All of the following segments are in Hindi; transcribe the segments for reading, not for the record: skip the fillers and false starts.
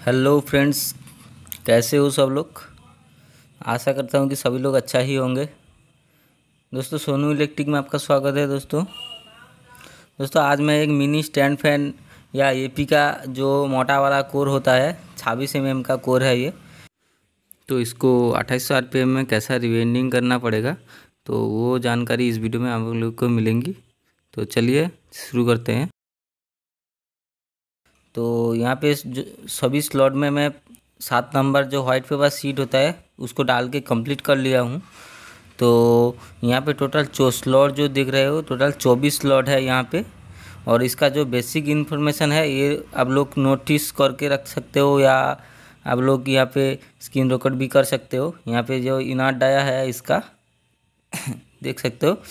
हेलो फ्रेंड्स, कैसे हो सब लोग। आशा करता हूँ कि सभी लोग अच्छा ही होंगे। दोस्तों, सोनू इलेक्ट्रिक में आपका स्वागत है। दोस्तों आज मैं एक मिनी स्टैंड फैन या एपी का जो मोटा वाला कोर होता है 26 mm का कोर है ये, तो इसको 2800 RPM में कैसा रिवेंडिंग करना पड़ेगा तो वो जानकारी इस वीडियो में आप लोग को मिलेंगी। तो चलिए शुरू करते हैं। तो यहाँ पे सभी स्लॉट में मैं 7 नंबर जो वाइट पेपर सीट होता है उसको डाल के कंप्लीट कर लिया हूँ। तो यहाँ पे टोटल स्लॉट जो दिख रहे हो टोटल 24 स्लॉट है यहाँ पे। और इसका जो बेसिक इन्फॉर्मेशन है ये आप लोग नोटिस करके रख सकते हो या आप लोग यहाँ पे स्क्रीन रिकॉर्ड भी कर सकते हो। यहाँ पे जो इनार डाया है इसका देख सकते हो,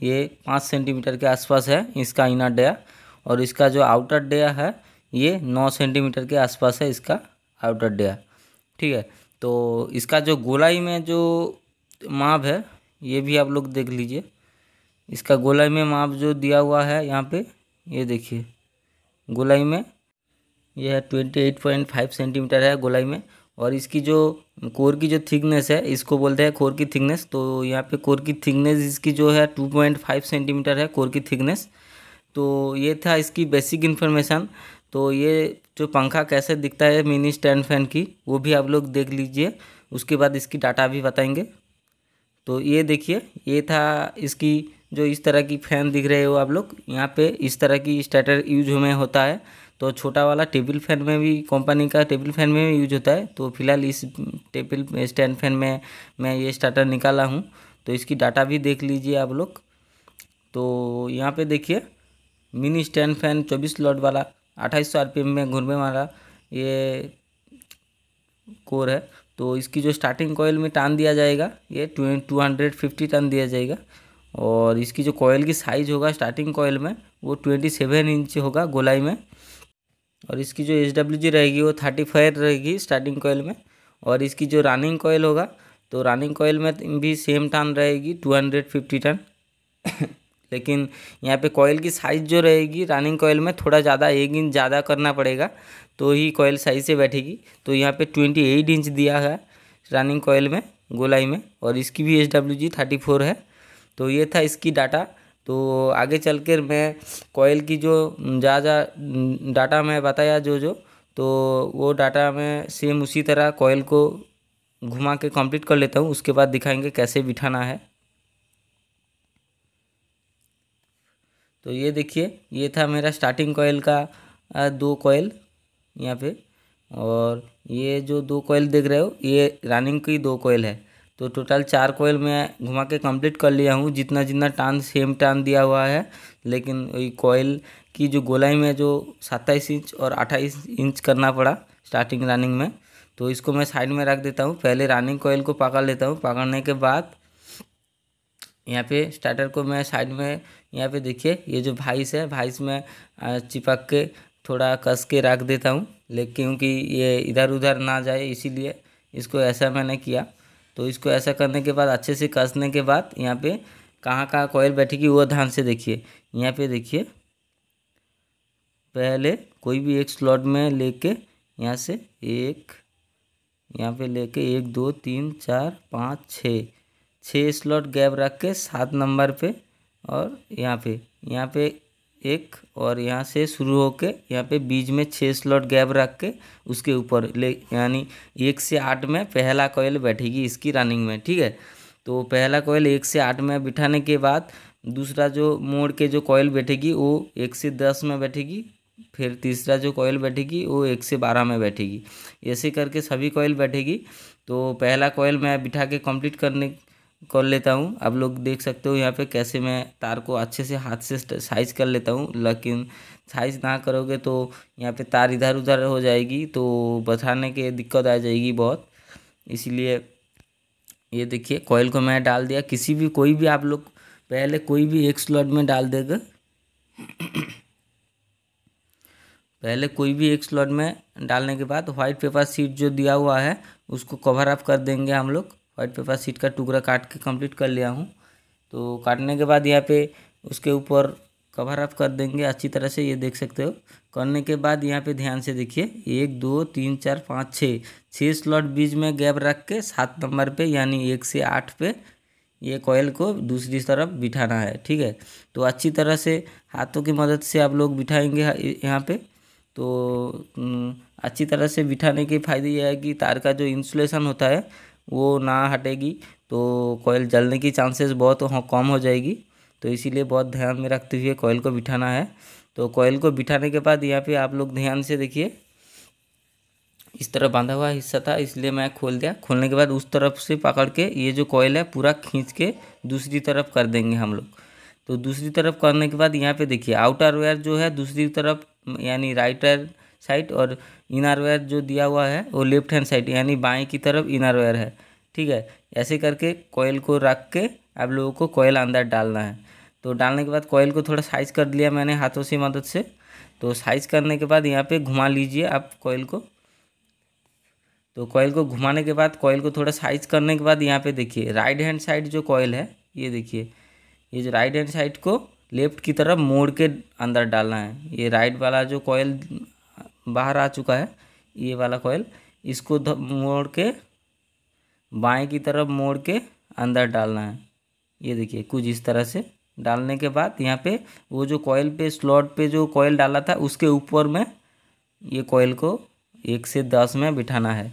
ये 5 सेंटीमीटर के आसपास है इसका इनर डाया। और इसका जो आउटर डाया है ये 9 सेंटीमीटर के आसपास है इसका आउटर डाया। ठीक है, तो इसका जो गोलाई में जो माप है ये भी आप लोग देख लीजिए। इसका गोलाई में माप जो दिया हुआ है यहाँ पे, ये देखिए गोलाई में ये है 28.5 सेंटीमीटर है गोलाई में। और इसकी जो कोर की जो थिकनेस है इसको बोलते हैं कोर की थिकनेस। तो यहाँ पे कोर की थिकनेस इसकी जो है 2.5 सेंटीमीटर है कोर की थिकनेस। तो ये था इसकी बेसिक इन्फॉर्मेशन। तो ये जो पंखा कैसे दिखता है मिनी स्टैंड फैन की वो भी आप लोग देख लीजिए, उसके बाद इसकी डाटा भी बताएंगे। तो ये देखिए, ये था इसकी जो इस तरह की फैन दिख रहे हो आप लोग, यहाँ पे इस तरह की स्टार्टर यूज में होता है। तो छोटा वाला टेबल फैन में भी कंपनी का टेबल फैन में भी यूज होता है। तो फिलहाल इस टेबल स्टैंड फैन में मैं ये स्टार्टर निकाला हूँ। तो इसकी डाटा भी देख लीजिए आप लोग। तो यहाँ पे देखिए मिनी स्टैंड फैन 24 स्लॉट वाला 2800 RPM में घूमने वाला ये कोर है। तो इसकी जो स्टार्टिंग कॉइल में टान दिया जाएगा ये 250 टन दिया जाएगा। और इसकी जो कॉइल की साइज़ होगा स्टार्टिंग कॉइल में वो 27 इंच होगा गोलाई में। और इसकी जो SWG रहेगी वो 35 रहेगी स्टार्टिंग कॉइल में। और इसकी जो रनिंग कॉइल होगा तो रनिंग कॉइल में भी सेम टन रहेगी 250 टन लेकिन यहाँ पे कॉइल की साइज़ जो रहेगी रनिंग कॉइल में थोड़ा ज़्यादा 1 इंच ज़्यादा करना पड़ेगा तो ही कॉइल सही से बैठेगी। तो यहाँ पे 28 इंच दिया है रनिंग कॉइल में गोलाई में। और इसकी भी SWG 34 है। तो ये था इसकी डाटा। तो आगे चल कर मैं कॉइल की जो ज़्यादा डाटा मैं बताया जो तो वो डाटा मैं सेम उसी तरह कॉइल को घुमा के कंप्लीट कर लेता हूँ, उसके बाद दिखाएंगे कैसे बिठाना है। तो ये देखिए, ये था मेरा स्टार्टिंग कॉइल का 2 कॉइल यहाँ पे। और ये जो 2 कॉइल देख रहे हो ये रनिंग की 2 कॉइल है। तो टोटल 4 कॉइल मैं घुमा के कंप्लीट कर लिया हूँ, जितना जितना टान सेम टान दिया हुआ है। लेकिन वही कॉइल की जो गोलाई में जो 27 इंच और 28 इंच करना पड़ा स्टार्टिंग रनिंग में। तो इसको मैं साइड में रख देता हूँ, पहले रनिंग कॉइल को पकड़ लेता हूँ। पकड़ने के बाद यहाँ पे स्टार्टर को मैं साइड में, यहाँ पे देखिए ये जो वाइस है वाइस में चिपक के थोड़ा कस के रख देता हूँ, लेकिन क्योंकि ये इधर उधर ना जाए इसीलिए इसको ऐसा मैंने किया। तो इसको ऐसा करने के बाद अच्छे से कसने के बाद यहाँ पे कहाँ कहाँ कॉइल बैठेगी वो ध्यान से देखिए। यहाँ पे देखिए पहले कोई भी एक स्लॉट में लेके यहाँ से एक, यहाँ पे लेके 1 2 3 4 5 6 स्लॉट गैप रख के 7 नंबर पे। और यहाँ पे एक, और यहाँ से शुरू होके यहाँ पे बीच में 6 स्लॉट गैप रख के उसके ऊपर ले, यानी 1 से 8 में पहला कॉइल बैठेगी इसकी रनिंग में। ठीक है, तो पहला कॉइल 1 से 8 में बिठाने के बाद दूसरा जो मोड़ के जो कॉइल बैठेगी वो 1 से 10 में बैठेगी। फिर तीसरा जो कॉइल बैठेगी वो 1 से 12 में बैठेगी। ऐसे करके सभी कॉइल बैठेगी। तो पहला कॉइल मैं बिठा के कंप्लीट कर लेता हूँ। आप लोग देख सकते हो यहाँ पे कैसे मैं तार को अच्छे से हाथ से साइज कर लेता हूँ। लेकिन साइज ना करोगे तो यहाँ पे तार इधर उधर हो जाएगी तो बैठाने के दिक्कत आ जाएगी बहुत। इसलिए ये देखिए कॉइल को मैं डाल दिया, किसी भी कोई भी आप लोग पहले कोई भी एक स्लॉट में डाल देगा पहले कोई भी एक स्लॉट में डालने के बाद वाइट पेपर शीट जो दिया हुआ है उसको कवर अप कर देंगे हम लोग। वाइट पेपर शीट का टुकड़ा काट के कंप्लीट कर लिया हूँ। तो काटने के बाद यहाँ पे उसके ऊपर कवर अप कर देंगे अच्छी तरह से। ये देख सकते हो। करने के बाद यहाँ पे ध्यान से देखिए, 1 2 3 4 5 6 स्लॉट बीच में गैप रख के 7 नंबर पे यानी 1 से 8 पे ये कॉयल को दूसरी तरफ बिठाना है। ठीक है, तो अच्छी तरह से हाथों की मदद से आप लोग बिठाएंगे यहाँ पे। तो अच्छी तरह से बिठाने के फायदे ये है कि तार का जो इंसुलेशन होता है वो ना हटेगी, तो कॉयल जलने की चांसेस बहुत कम हो जाएगी। तो इसीलिए बहुत ध्यान में रखते हुए कॉयल को बिठाना है। तो कॉयल को बिठाने के बाद यहाँ पे आप लोग ध्यान से देखिए, इस तरह बांधा हुआ हिस्सा था इसलिए मैं खोल दिया। खोलने के बाद उस तरफ से पकड़ के ये जो कॉयल है पूरा खींच के दूसरी तरफ कर देंगे हम लोग। तो दूसरी तरफ करने के बाद यहाँ पे देखिए, आउटर वायर जो है दूसरी तरफ यानी राइट हैंड साइड, और इनर वायर जो दिया हुआ है वो लेफ्ट हैंड साइड यानी बाएं की तरफ इनर वायर है। ठीक है, ऐसे करके कॉयल को रख के आप लोगों को कॉयल अंदर डालना है। तो डालने के बाद कॉयल को थोड़ा साइज कर लिया मैंने हाथों से मदद से। तो साइज करने के बाद यहाँ पे घुमा लीजिए आप कॉयल को। तो कॉयल को घुमाने के बाद कॉयल को थोड़ा साइज करने के बाद यहाँ पे देखिए, राइट हैंड साइड जो कॉयल है ये देखिए, ये जो राइट हैंड साइड को लेफ्ट की तरफ मोड़ के अंदर डालना है। ये राइट वाला जो कॉयल बाहर आ चुका है, ये वाला कॉयल, इसको मोड़ के बाएं की तरफ मोड़ के अंदर डालना है। ये देखिए कुछ इस तरह से। डालने के बाद यहाँ पे वो जो कॉयल पे स्लॉट पे जो कॉयल डाला था उसके ऊपर में ये कॉयल को 1 से 10 में बिठाना है।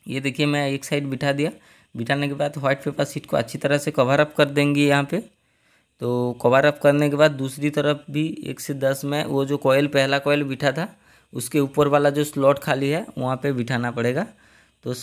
ये देखिए मैं एक साइड बिठा दिया। बिठाने के बाद व्हाइट पेपर शीट को अच्छी तरह से कवर अप कर देंगे यहाँ पे। तो कवर अप करने के बाद दूसरी तरफ भी 1 से 10 में वो जो कॉयल पहला कॉयल बिठा था उसके ऊपर वाला जो स्लॉट खाली है वहाँ पे बिठाना पड़ेगा। तो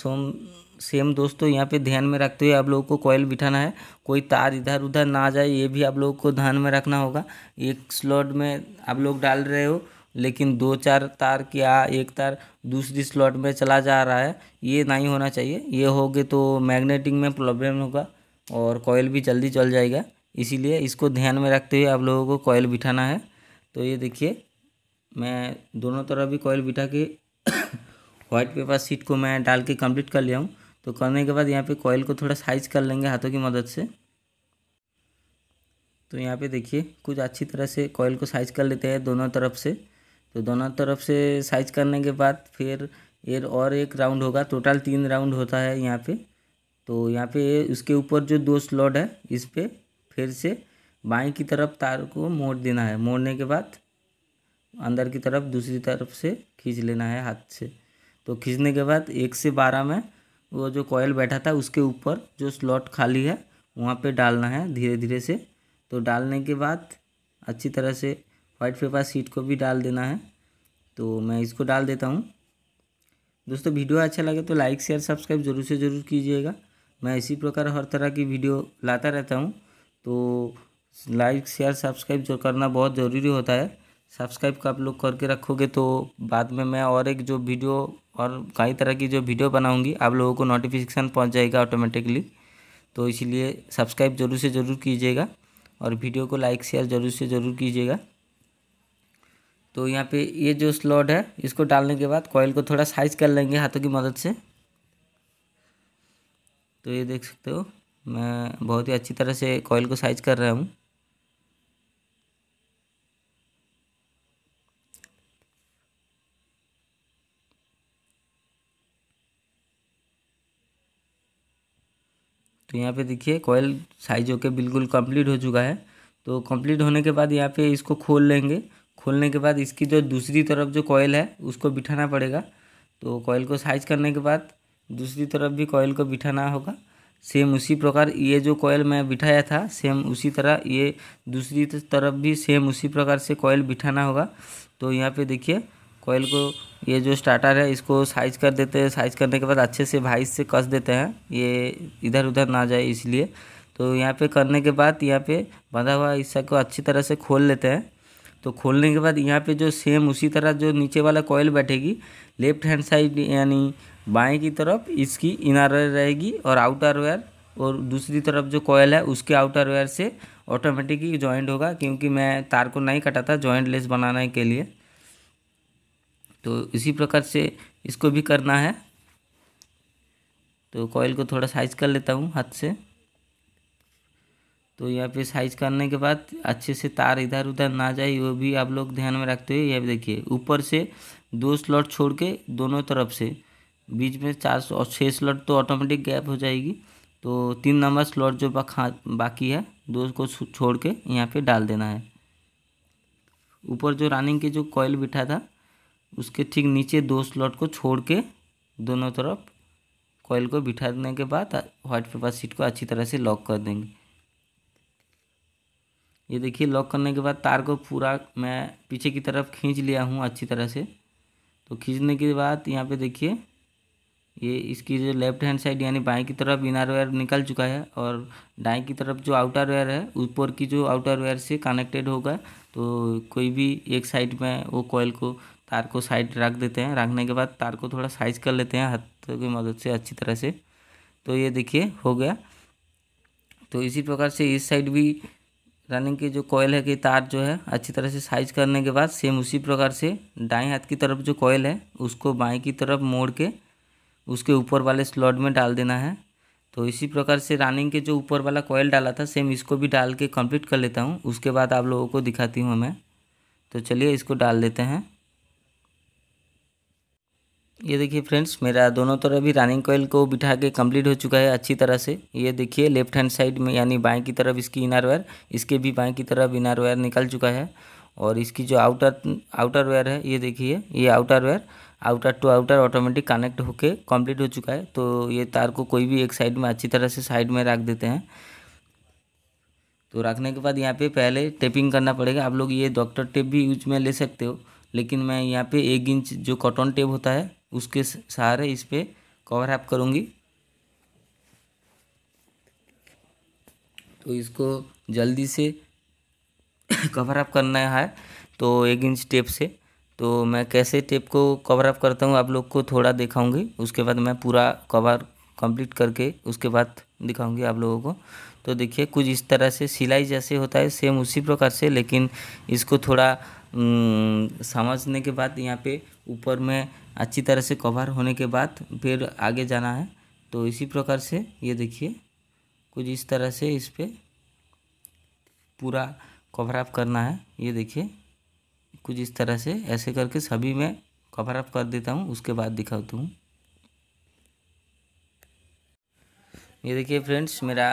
सेम दोस्तों यहाँ पे ध्यान में रखते हुए आप लोगों को कॉयल बिठाना है। कोई तार इधर उधर ना आ जाए ये भी आप लोगों को ध्यान में रखना होगा। एक स्लॉट में आप लोग डाल रहे हो लेकिन 2-4 तार क्या एक तार दूसरी स्लॉट में चला जा रहा है, ये नहीं होना चाहिए। ये होगे तो मैग्नेटिंग में प्रॉब्लम होगा और कॉयल भी जल्दी जल जाएगा। इसीलिए इसको ध्यान में रखते हुए आप लोगों को कॉयल बिठाना है। तो ये देखिए मैं दोनों तरफ भी कॉयल बिठा के व्हाइट पेपर शीट को मैं डाल के कंप्लीट कर लिया हूँ। तो करने के बाद यहाँ पे कॉयल को थोड़ा साइज कर लेंगे हाथों की मदद से। तो यहाँ पे देखिए कुछ अच्छी तरह से कॉयल को साइज कर लेते हैं दोनों तरफ से। तो दोनों तरफ से साइज करने के बाद फिर ये और एक राउंड होगा, टोटल 3 राउंड होता है यहाँ पे। तो यहाँ पे उसके ऊपर जो 2 स्लॉट है इस पर फिर से बाएं की तरफ तार को मोड़ देना है। मोड़ने के बाद अंदर की तरफ दूसरी तरफ से खींच लेना है हाथ से। तो खींचने के बाद 1 से 12 में वो जो कॉयल बैठा था उसके ऊपर जो स्लॉट खाली है वहाँ पे डालना है धीरे धीरे से। तो डालने के बाद अच्छी तरह से वाइट पेपर शीट को भी डाल देना है। तो मैं इसको डाल देता हूँ। दोस्तों वीडियो अच्छा लगे तो लाइक शेयर सब्सक्राइब जरूर से ज़रूर कीजिएगा। मैं इसी प्रकार हर तरह की वीडियो लाता रहता हूँ। तो लाइक शेयर सब्सक्राइब जो करना बहुत ज़रूरी होता है। सब्सक्राइब का आप लोग करके रखोगे तो बाद में मैं और एक जो वीडियो और कई तरह की जो वीडियो बनाऊंगी आप लोगों को नोटिफिकेशन पहुंच जाएगा ऑटोमेटिकली। तो इसीलिए सब्सक्राइब जरूर से ज़रूर कीजिएगा और वीडियो को लाइक शेयर जरूर से ज़रूर कीजिएगा। तो यहाँ पे ये जो स्लॉट है इसको डालने के बाद कॉयल को थोड़ा साइज कर लेंगे हाथों की मदद से। तो ये देख सकते हो मैं बहुत ही अच्छी तरह से कॉयल को साइज कर रहा हूँ। तो यहाँ पे देखिए कॉयल साइज होके बिल्कुल कंप्लीट हो चुका है। तो कंप्लीट होने के बाद यहाँ पे इसको खोल लेंगे। खोलने के बाद इसकी जो दूसरी तरफ जो कॉयल है उसको बिठाना पड़ेगा। तो कॉयल को साइज करने के बाद दूसरी तरफ भी कॉयल को बिठाना होगा। सेम उसी प्रकार ये जो कॉयल मैं बिठाया था सेम उसी तरह ये दूसरी तरफ भी सेम उसी प्रकार से कॉयल बिठाना होगा। तो यहाँ पे देखिए कॉयल को ये जो स्टार्टर है इसको साइज कर देते हैं। साइज करने के बाद अच्छे से भाई से कस देते हैं ये इधर उधर ना जाए इसलिए। तो यहाँ पे करने के बाद यहाँ पे बंधा हुआ हिस्सा को अच्छी तरह से खोल लेते हैं। तो खोलने के बाद यहाँ पे जो सेम उसी तरह जो नीचे वाला कॉयल बैठेगी लेफ्ट हैंड साइड यानी बाएं की तरफ इसकी इनर वायर रहेगी और आउटर वायर, और दूसरी तरफ जो कॉयल है उसके आउटर वायर से ऑटोमेटिकली जॉइंट होगा क्योंकि मैं तार को नहीं कटा था जॉइंट लेस बनाने के लिए। तो इसी प्रकार से इसको भी करना है। तो कॉयल को थोड़ा साइज कर लेता हूँ हाथ से। तो यहाँ पे साइज करने के बाद अच्छे से तार इधर उधर ना जाए वो भी आप लोग ध्यान में रखते हुए, ये देखिए ऊपर से 2 स्लॉट छोड़ के दोनों तरफ से बीच में 4 और 6 स्लॉट तो ऑटोमेटिक गैप हो जाएगी। तो 3 नंबर स्लॉट जो बाकी है 2 को छोड़ के यहाँ पे डाल देना है। ऊपर जो रनिंग के जो कॉयल बिठा था उसके ठीक नीचे 2 स्लॉट को छोड़ के दोनों तरफ कॉयल को बिठा देने के बाद व्हाइट पेपर शीट को अच्छी तरह से लॉक कर देंगे। ये देखिए लॉक करने के बाद तार को पूरा मैं पीछे की तरफ खींच लिया हूँ अच्छी तरह से। तो खींचने के बाद यहाँ पे देखिए ये इसकी जो लेफ्ट हैंड साइड यानी बाएं की तरफ इनर वायर निकल चुका है और दाएं की तरफ जो आउटर वायर है ऊपर की जो आउटर वायर से कनेक्टेड होगा। तो कोई भी एक साइड में वो कॉयल को तार को साइड रख देते हैं। रखने के बाद तार को थोड़ा साइज कर लेते हैं हाथों की मदद से अच्छी तरह से। तो ये देखिए हो गया। तो इसी प्रकार से इस साइड भी रनिंग की जो कॉयल है कि तार जो है अच्छी तरह से साइज करने के बाद सेम उसी प्रकार से दाएं हाथ की तरफ जो कॉयल है उसको बाएं की तरफ मोड़ के उसके ऊपर वाले स्लॉट में डाल देना है। तो इसी प्रकार से रनिंग के जो ऊपर वाला कॉयल डाला था सेम इसको भी डाल के कंप्लीट कर लेता हूँ। उसके बाद आप लोगों को दिखाती हूँ मैं। तो चलिए इसको डाल देते हैं। ये देखिए फ्रेंड्स मेरा दोनों तरफ भी रनिंग कॉयल को बिठा के कंप्लीट हो चुका है अच्छी तरह से। ये देखिए लेफ्ट हैंड साइड में यानी बाएं की तरफ इसकी इनर वायर, इसके भी बाएं की तरफ इनर वायर निकल चुका है। और इसकी जो आउटर वायर है ये देखिए ये outer wire outer to outer automatic connect होके कंप्लीट हो चुका है। तो ये तार को कोई भी एक साइड में अच्छी तरह से साइड में रख देते हैं। तो रखने के बाद यहाँ पे पहले टेपिंग करना पड़ेगा। आप लोग ये डॉक्टर टेप भी यूज में ले सकते हो, लेकिन मैं यहाँ पे 1 इंच जो कॉटन टेप होता है उसके सहारे इस पर कवर अप करूँगी। तो इसको जल्दी से कवर अप करना है तो 1 इंच टेप से। तो मैं कैसे टेप को कवर अप करता हूँ आप लोग को थोड़ा दिखाऊंगी। उसके बाद मैं पूरा कवर कंप्लीट करके उसके बाद दिखाऊंगी आप लोगों को। तो देखिए कुछ इस तरह से सिलाई जैसे होता है सेम उसी प्रकार से, लेकिन इसको थोड़ा समझने के बाद यहाँ पे ऊपर में अच्छी तरह से कवर होने के बाद फिर आगे जाना है। तो इसी प्रकार से ये देखिए कुछ इस तरह से इस पर पूरा कवर अप करना है। ये देखिए कुछ इस तरह से ऐसे करके सभी में कवर अप कर देता हूँ, उसके बाद दिखाता हूँ। ये देखिए फ्रेंड्स मेरा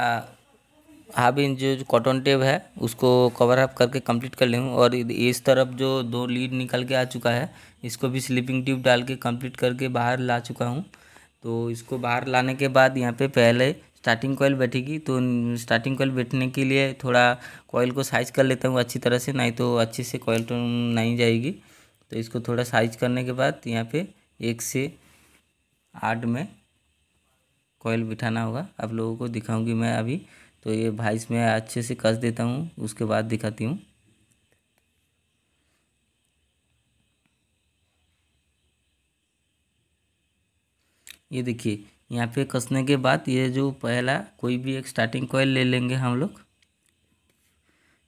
हाफ इंच जो कॉटन टेप है उसको कवर अप करके कंप्लीट कर लिया हूँ। और इस तरफ जो 2 लीड निकल के आ चुका है इसको भी स्लीपिंग ट्यूब डाल के कंप्लीट करके बाहर ला चुका हूँ। तो इसको बाहर लाने के बाद यहाँ पे पहले स्टार्टिंग कॉइल बैठेगी। तो स्टार्टिंग कॉइल बैठने के लिए थोड़ा कॉइल को साइज कर लेता हूँ अच्छी तरह से, नहीं तो अच्छे से कॉइल तो नहीं जाएगी। तो इसको थोड़ा साइज करने के बाद यहाँ पे 1 से 8 में कॉइल बिठाना होगा। आप लोगों को दिखाऊंगी मैं अभी। तो ये भाई में अच्छे से कस देता हूँ, उसके बाद दिखाती हूँ। ये देखिए यहाँ पे कसने के बाद ये जो पहला कोई भी एक स्टार्टिंग कॉइल ले लेंगे हम लोग।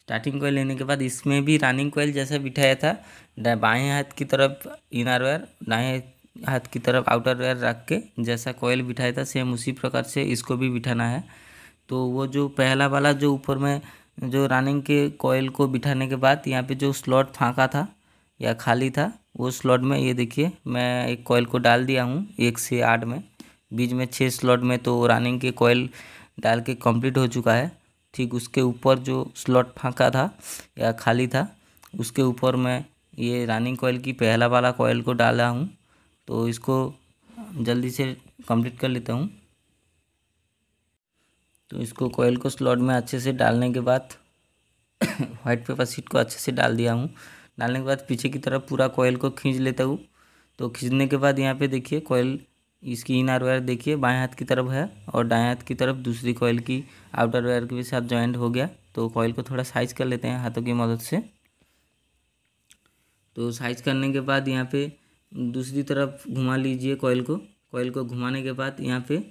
स्टार्टिंग कॉइल लेने के बाद इसमें भी रनिंग कॉइल जैसा बिठाया था बाएं हाथ की तरफ इनर वायर, दाएं हाथ की तरफ आउटर वायर रख के जैसा कॉइल बिठाया था सेम उसी प्रकार से इसको भी बिठाना है। तो वो जो पहला वाला जो ऊपर में जो रनिंग के कॉइल को बिठाने के बाद यहाँ पे जो स्लॉट फाँका था या खाली था वो स्लॉट में ये देखिए मैं एक कॉइल को डाल दिया हूँ 1 से 8 में। बीच में 6 स्लॉट में तो रनिंग के कॉइल डाल के कंप्लीट हो चुका है। ठीक उसके ऊपर जो स्लॉट फाँका था या खाली था उसके ऊपर मैं ये रनिंग कॉइल की पहला वाला कॉइल को डाला हूँ। तो इसको जल्दी से कंप्लीट कर लेता हूँ। तो इसको कॉइल को स्लॉट में अच्छे से डालने के बाद वाइट पेपर शीट को अच्छे से डाल दिया हूँ। डालने के बाद पीछे की तरफ पूरा कॉइल को खींच लेता हूँ। तो खींचने के बाद यहाँ पे देखिए कॉइल इसकी इनर वायर देखिए बाएं हाथ की तरफ है और दाएं हाथ की तरफ दूसरी कॉइल की आउटर वायर के साथ जॉइंट हो गया। तो कॉइल को थोड़ा साइज कर लेते हैं हाथों की मदद से। तो साइज करने के बाद यहाँ पे दूसरी तरफ घुमा लीजिए कॉइल को घुमाने के बाद यहाँ पे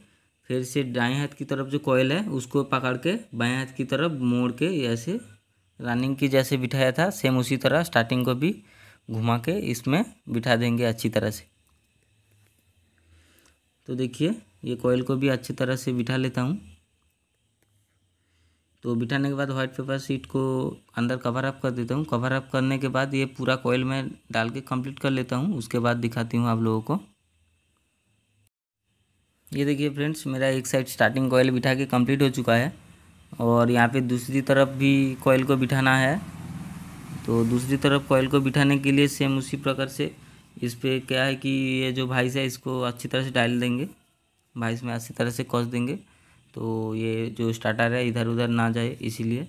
फिर से दाएं हाथ की तरफ जो कॉइल है उसको पकड़ के बाएं हाथ की तरफ मोड़ के ऐसे रनिंग की जैसे बिठाया था सेम उसी तरह स्टार्टिंग को भी घुमा के इसमें बिठा देंगे अच्छी तरह से। तो देखिए ये कॉइल को भी अच्छी तरह से बिठा लेता हूँ। तो बिठाने के बाद व्हाइट पेपर शीट को अंदर कवर अप कर देता हूँ। कवर अप करने के बाद ये पूरा कॉइल में डाल के कंप्लीट कर लेता हूँ। उसके बाद दिखाती हूँ आप लोगों को। ये देखिए फ्रेंड्स, मेरा एक साइड स्टार्टिंग कॉइल बिठा के कंप्लीट हो चुका है और यहाँ पे दूसरी तरफ भी कॉइल को बिठाना है। तो दूसरी तरफ कॉइल को बिठाने के लिए सेम उसी प्रकार से इस पे क्या है कि ये जो भाइस है इसको अच्छी तरह से डाल देंगे, भाइस में अच्छी तरह से कस देंगे। तो ये जो स्टार्टर है इधर उधर ना जाए, इसीलिए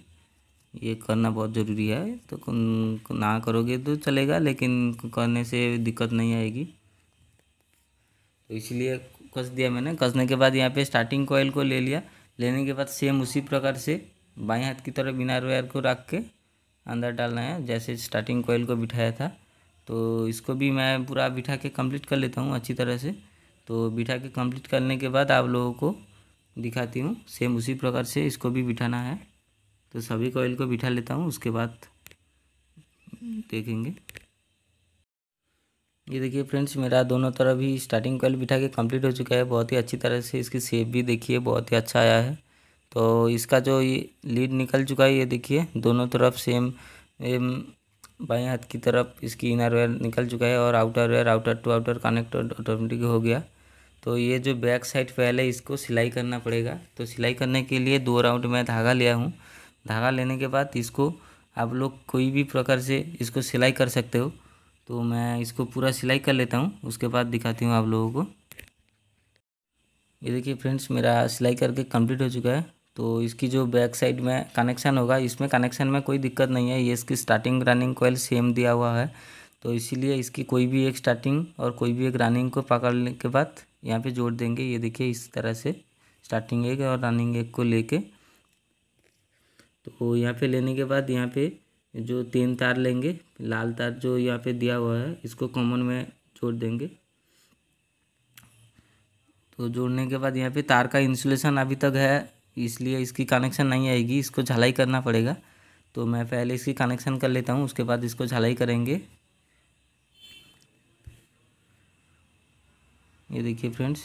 ये करना बहुत ज़रूरी है। तो ना करोगे तो चलेगा, लेकिन करने से दिक्कत नहीं आएगी। तो इसलिए कस दिया मैंने। कसने के बाद यहाँ पे स्टार्टिंग कॉइल को ले लिया। लेने के बाद सेम उसी प्रकार से बाएं हाथ की तरफ इनर वायर को रख के अंदर डालना है, जैसे स्टार्टिंग कॉइल को बिठाया था। तो इसको भी मैं पूरा बिठा के कंप्लीट कर लेता हूँ अच्छी तरह से। तो बिठा के कंप्लीट करने के बाद आप लोगों को दिखाती हूँ। सेम उसी प्रकार से इसको भी बिठाना है। तो सभी कॉइल को बिठा लेता हूँ, उसके बाद देखेंगे। ये देखिए फ्रेंड्स, मेरा दोनों तरफ ही स्टार्टिंग कॉइल बिठा के कंप्लीट हो चुका है बहुत ही अच्छी तरह से। इसकी शेप भी देखिए बहुत ही अच्छा आया है। तो इसका जो ये लीड निकल चुका है, ये देखिए दोनों तरफ सेम बाएं हाथ की तरफ इसकी इनर वेयर निकल चुका है और outer wire outer to outer connect automatic हो गया। तो ये जो बैक साइड पहले इसको सिलाई करना पड़ेगा। तो सिलाई करने के लिए 2 राउंड में धागा लिया हूँ। धागा लेने के बाद इसको आप लोग कोई भी प्रकार से इसको सिलाई कर सकते हो। तो मैं इसको पूरा सिलाई कर लेता हूँ, उसके बाद दिखाती हूँ आप लोगों को। ये देखिए फ्रेंड्स, मेरा सिलाई करके कंप्लीट हो चुका है। तो इसकी जो बैक साइड में कनेक्शन होगा, इसमें कनेक्शन में कोई दिक्कत नहीं है। ये इसकी स्टार्टिंग रनिंग कॉइल सेम दिया हुआ है। तो इसीलिए इसकी कोई भी एक स्टार्टिंग और कोई भी एक रनिंग को पकड़ने के बाद यहाँ पे जोड़ देंगे। ये देखिए इस तरह से स्टार्टिंग एक और रनिंग एक को लेके। तो यहाँ पे लेने के बाद यहाँ पे जो 3 तार लेंगे, लाल तार जो यहाँ पे दिया हुआ है इसको कॉमन में जोड़ देंगे। तो जोड़ने के बाद यहाँ पे तार का इंसुलेशन अभी तक है, इसलिए इसकी कनेक्शन नहीं आएगी, इसको झलाई करना पड़ेगा। तो मैं पहले इसकी कनेक्शन कर लेता हूँ, उसके बाद इसको झलाई करेंगे। ये देखिए फ्रेंड्स,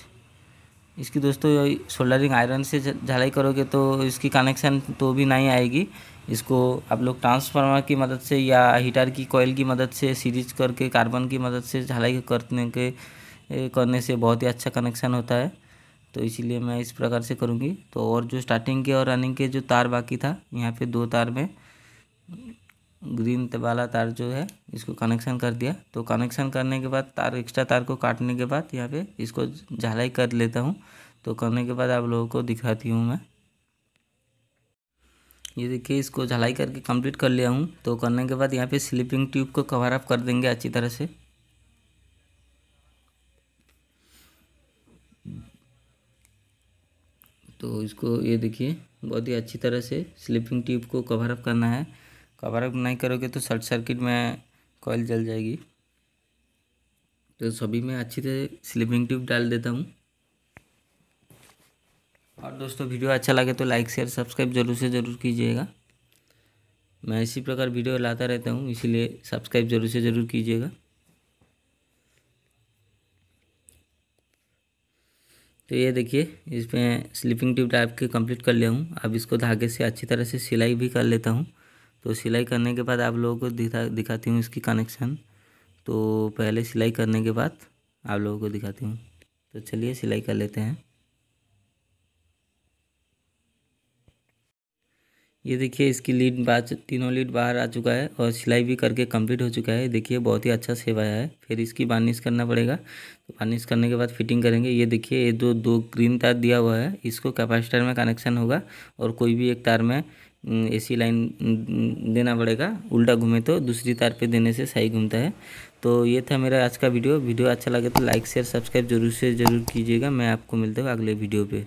इसकी दोस्तों सोल्डरिंग आयरन से झलाई करोगे तो इसकी कनेक्शन तो भी नहीं आएगी। इसको आप लोग ट्रांसफार्मर की मदद से या हीटर की कॉइल की मदद से सीरीज करके कार्बन की मदद से झलाई करने से बहुत ही अच्छा कनेक्शन होता है। तो इसीलिए मैं इस प्रकार से करूँगी। तो और जो स्टार्टिंग के और रनिंग के जो तार बाकी था, यहाँ पे 2 तार में ग्रीन वाला तार जो है इसको कनेक्शन कर दिया। तो कनेक्शन करने के बाद तार एक्स्ट्रा तार को काटने के बाद यहाँ पे इसको झलाई कर लेता हूँ। तो करने के बाद आप लोगों को दिखाती हूँ मैं। ये देखिए, इसको झलाई करके कंप्लीट कर लिया हूँ। तो करने के बाद यहाँ पे स्लीपिंग ट्यूब को कवर अप कर देंगे अच्छी तरह से। तो इसको ये देखिए बहुत ही अच्छी तरह से स्लीपिंग ट्यूब को कवर अप करना है। कवर अप नहीं करोगे तो शॉर्ट सर्किट में कॉइल जल जाएगी। तो सभी में अच्छी तरह स्लीपिंग ट्यूब डाल देता हूँ। और दोस्तों, वीडियो अच्छा लगे तो लाइक शेयर सब्सक्राइब जरूर से ज़रूर कीजिएगा। मैं इसी प्रकार वीडियो लाता रहता हूँ, इसीलिए सब्सक्राइब जरूर से ज़रूर कीजिएगा। तो ये देखिए, इसमें स्लीपिंग ट्यूब टाइप के कंप्लीट कर लिया हूँ। अब इसको धागे से अच्छी तरह से सिलाई भी कर लेता हूँ। तो सिलाई करने के बाद आप लोगों को दिखाती हूँ इसकी कनेक्शन। तो पहले सिलाई करने के बाद आप लोगों को दिखाती हूँ। तो चलिए सिलाई कर लेते हैं। ये देखिए, इसकी तीनों लीड बाहर आ चुका है और सिलाई भी करके कंप्लीट हो चुका है। देखिए बहुत ही अच्छा सेव आया है। फिर इसकी वार्निश करना पड़ेगा। तो वार्निश करने के बाद फिटिंग करेंगे। ये देखिए, ये दो ग्रीन तार दिया हुआ है, इसको कैपेसिटर में कनेक्शन होगा और कोई भी एक तार में AC लाइन देना पड़ेगा। उल्टा घूमे तो दूसरी तार पे देने से सही घूमता है। तो ये था मेरा आज का वीडियो अच्छा लगे तो लाइक शेयर सब्सक्राइब जरूर से ज़रूर कीजिएगा। मैं आपको मिलता हूँ अगले वीडियो पे।